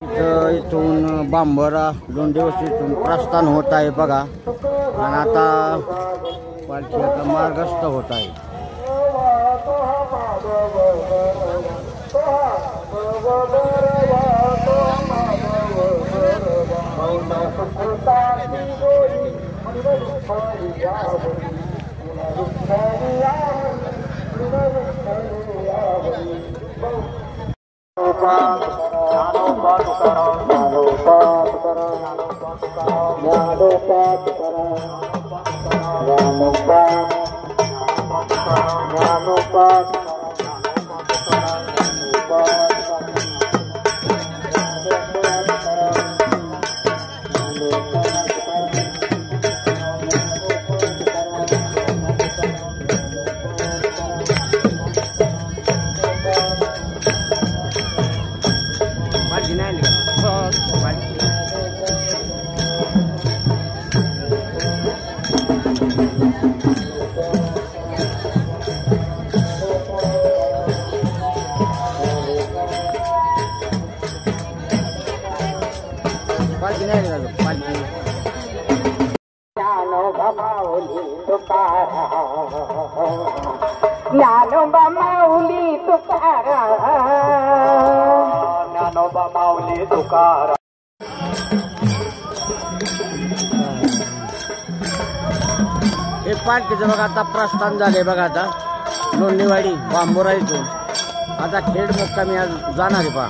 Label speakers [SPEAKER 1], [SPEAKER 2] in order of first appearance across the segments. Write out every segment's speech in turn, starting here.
[SPEAKER 1] इथून बांबोरा लोंढेवस्तीतून प्रस्थान होत आहे बघा आणि आता पालखी आता मार्गस्थ होत आहे.
[SPEAKER 2] ज्ञानोबा माऊली तुकाराम, ज्ञानोबा माऊली तुकाराम.
[SPEAKER 1] हे पालखीचं बघा आता प्रस्थान झाले बघा. आता लोंढेवाडी बांबोरा इथून आता खेड मुक्कामी आज जाणार आहे पहा.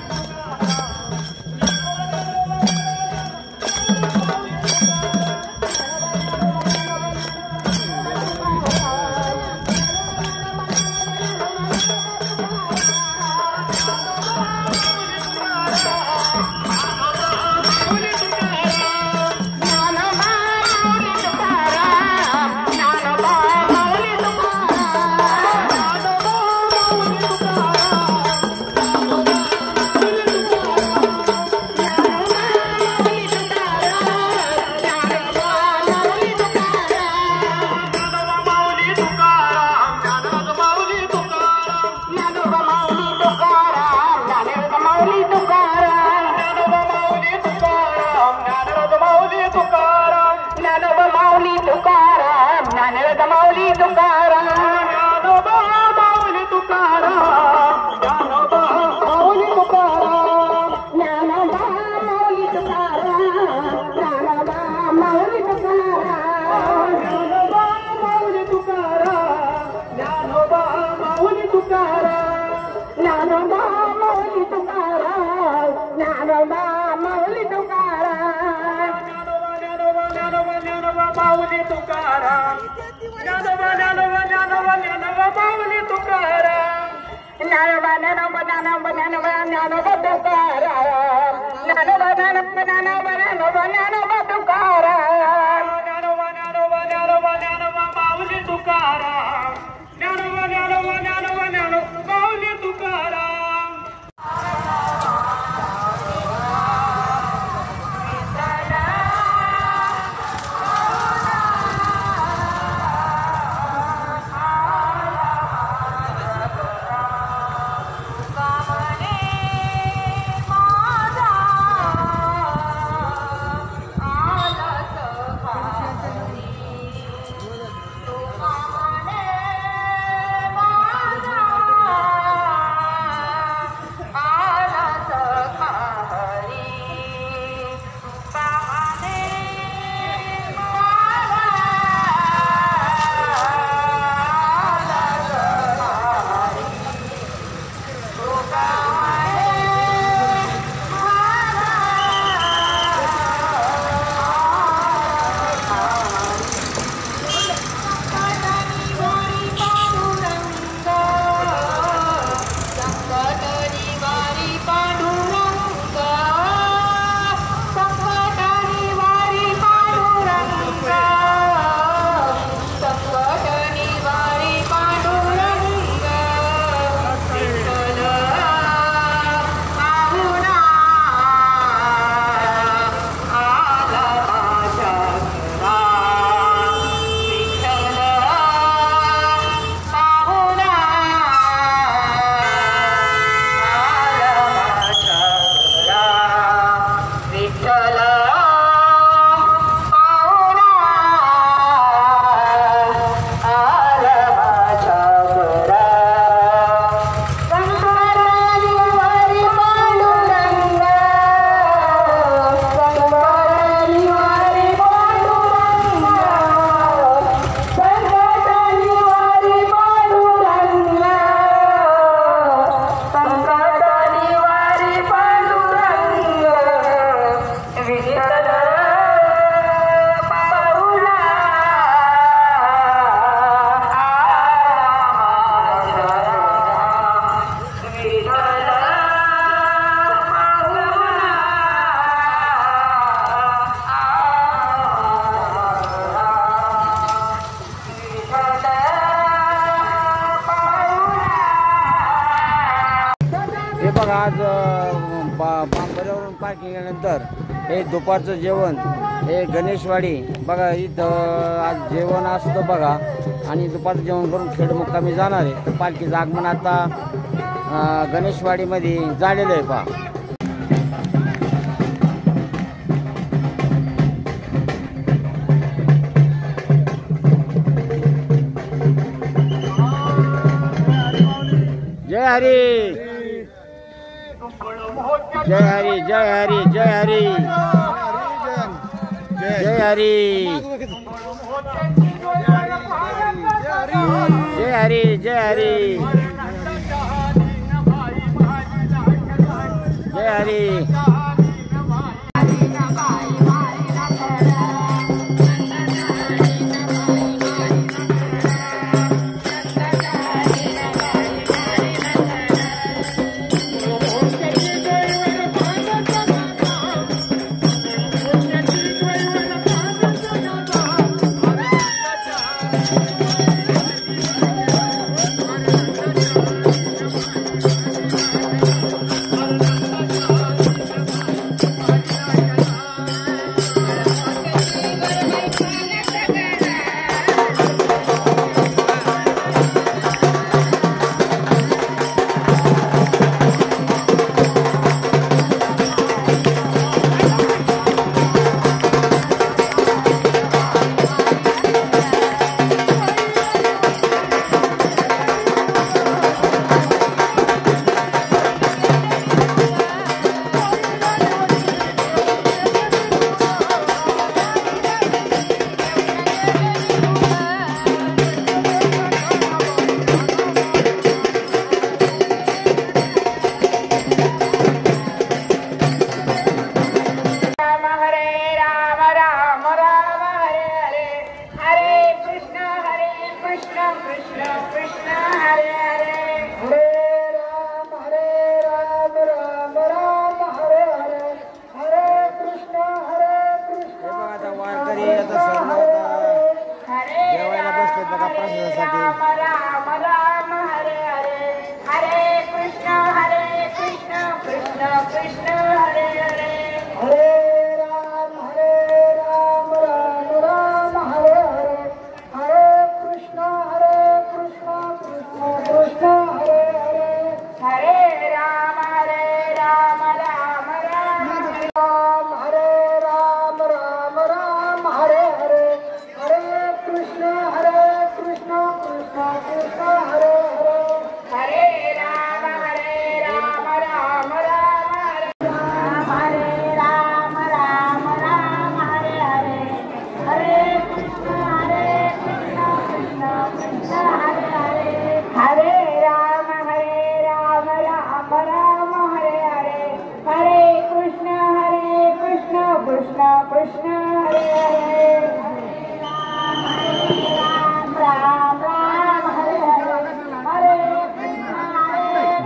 [SPEAKER 1] मंदिरावरून पार्किंग केल्यानंतर हे दुपारचं जेवण हे गणेशवाडी बघा इथं आज जेवण असतं बघा आणि दुपारचं जेवण करून खेड मुक्कामी जाणार आहे. तर पालखीचं आगमन आता गणेशवाडीमध्ये झालेलं आहे पहा. जय हरी जय हरी जय हरी जय हरी जय हरी जय हरी जय हरी जय हरी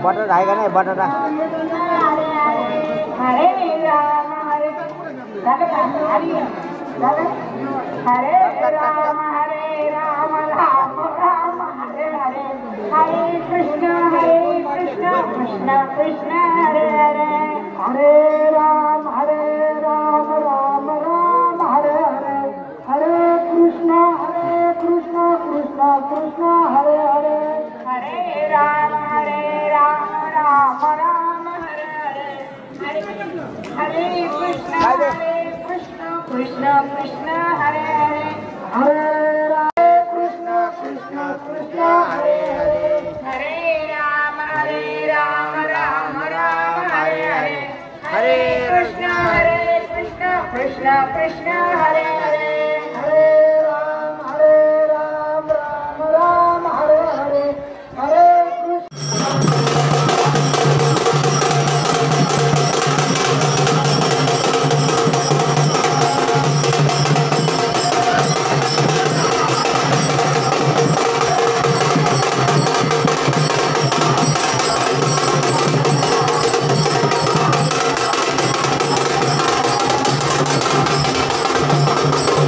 [SPEAKER 1] बटाटा आहे का नाही बटाटा
[SPEAKER 3] हरे राम हरे राम राम राम हरे हरे हरे कृष्ण कृष्ण कृष्ण हरे हरे हरे राम राम राम हरे हरे हरे कृष्ण कृष्ण कृष्ण हरे हरे हरे राम राम राम हरे हरे हरे कृष्ण कृष्ण कृष्ण हरे हरे हरे राम कृष्ण कृष्ण हरे हरे हरे राम राम हरे हरे हरे कृष्ण कृष्ण कृष्ण हरे हरे हरे राम राम हरे हरे हरे
[SPEAKER 1] जय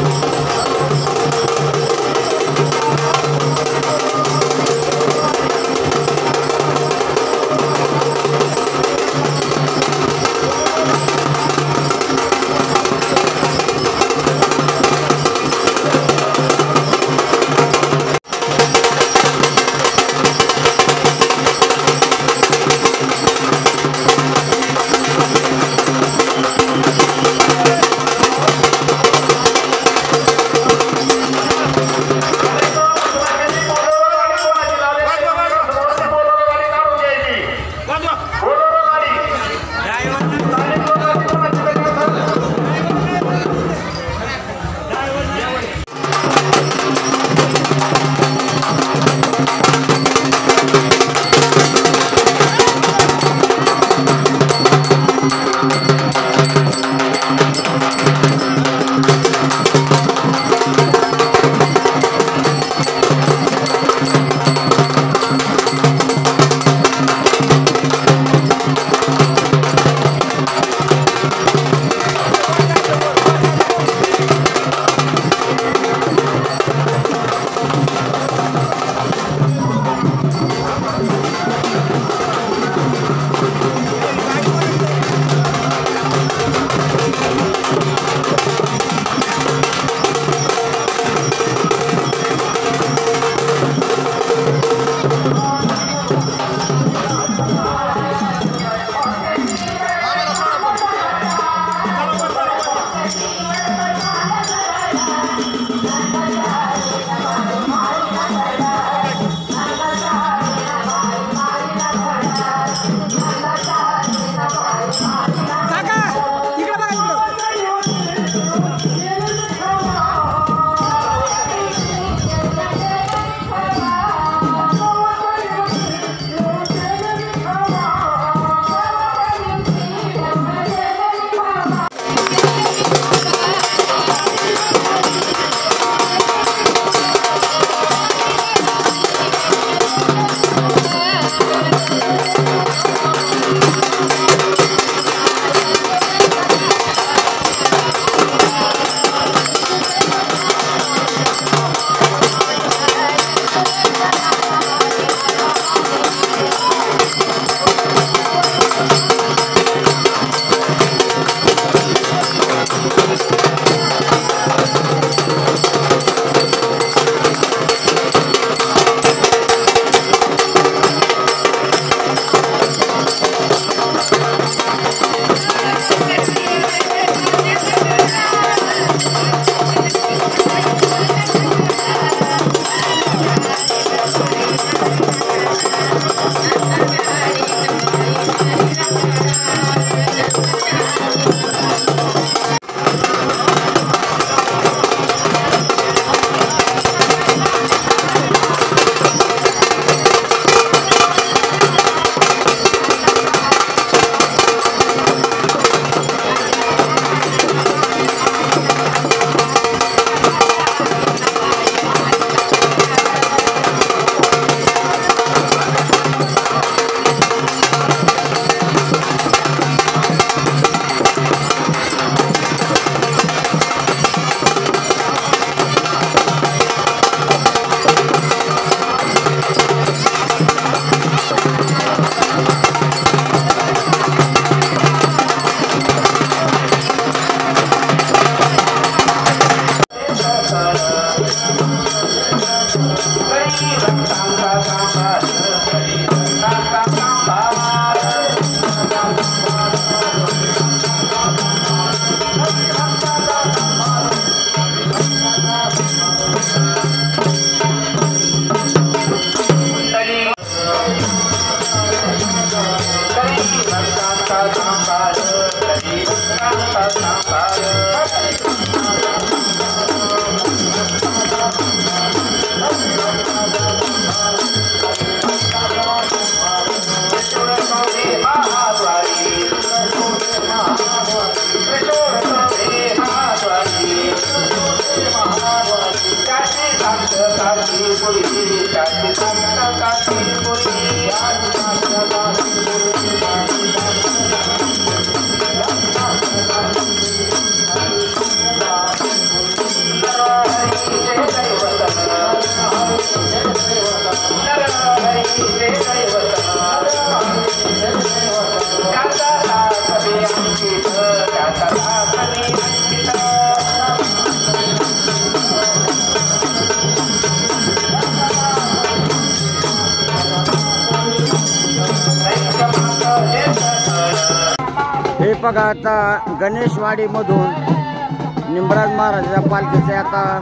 [SPEAKER 1] हे बघा आता गणेशवाडी मधून निंबराज महाराजाच्या पालखीचे आता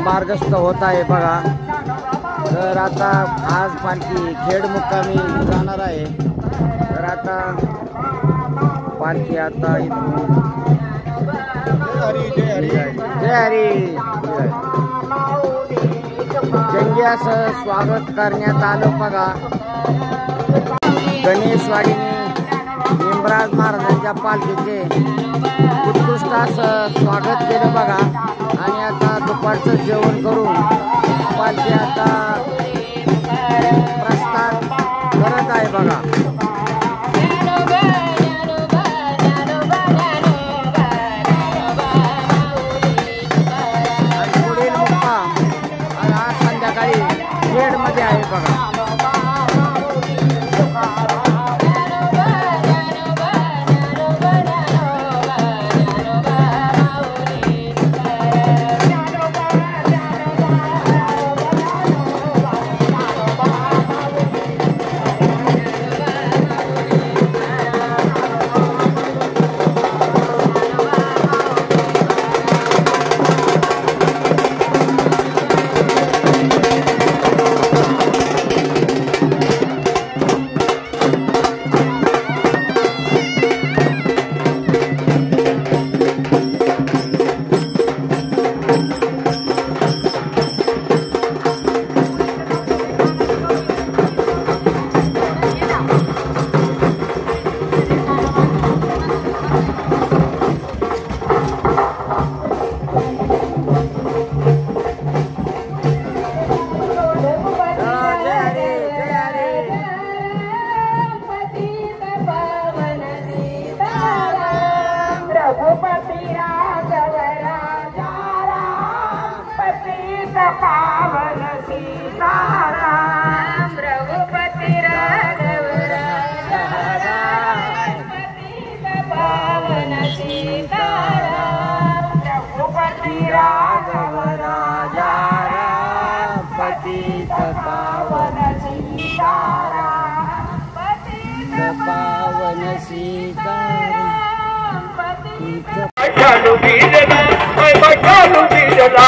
[SPEAKER 1] मार्गस्थ होत आहे बघा. तर आता आज पालखी खेड मुक्कामी जाणार आहे. तर आता पालखी आता इथून जय हरी जंगी असं स्वागत करण्यात आलं बघा. गणेशवाडीने निंबराज महाराजांच्या पालखीचे उत्कृष्ट असं स्वागत केलं बघा. आणि आता दुपारचं जेवण करून पालखी आता प्रस्थान करत आहे बघा. आणि पुढील मुक्काम आज संध्याकाळी खेडमध्ये आहे बघा.
[SPEAKER 3] पावन सीताराम रघुपति राघव पावन सीताराम रघुपति राघव राजा राम पतित पावन सीताराम पतित पावन सीताराम पतित
[SPEAKER 2] चालू बीजला चालू बीजला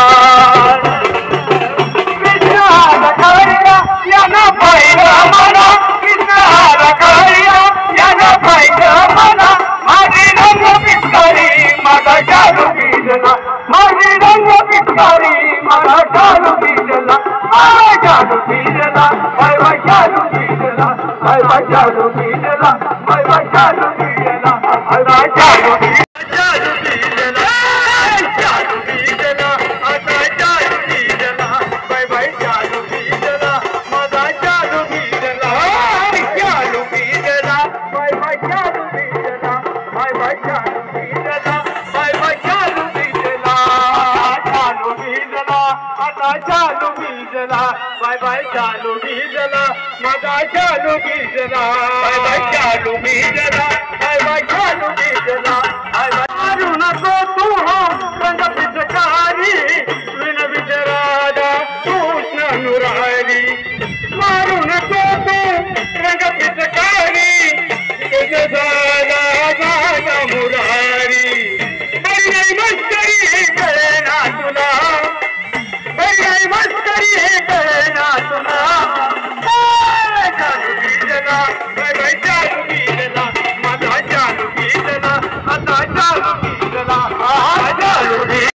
[SPEAKER 2] कृष्णाला काळ्या याना पाहिलं मला कृष्णाला काळ्या याना पाहिलं मला माझी रंग पिचकारी माझा चालू बीजला माझी रंग पिचकारी माझा चालू बीजला चालू बीजला बाय बाय चालू बीजला बाय बाय चालू बीजला बाय बाय चालू बीजला बाय बाय चालू चालू बीजला बाय बाय चालू बीजला माझा चालू बीजला बाय बाय चालू बीजला बाय बाय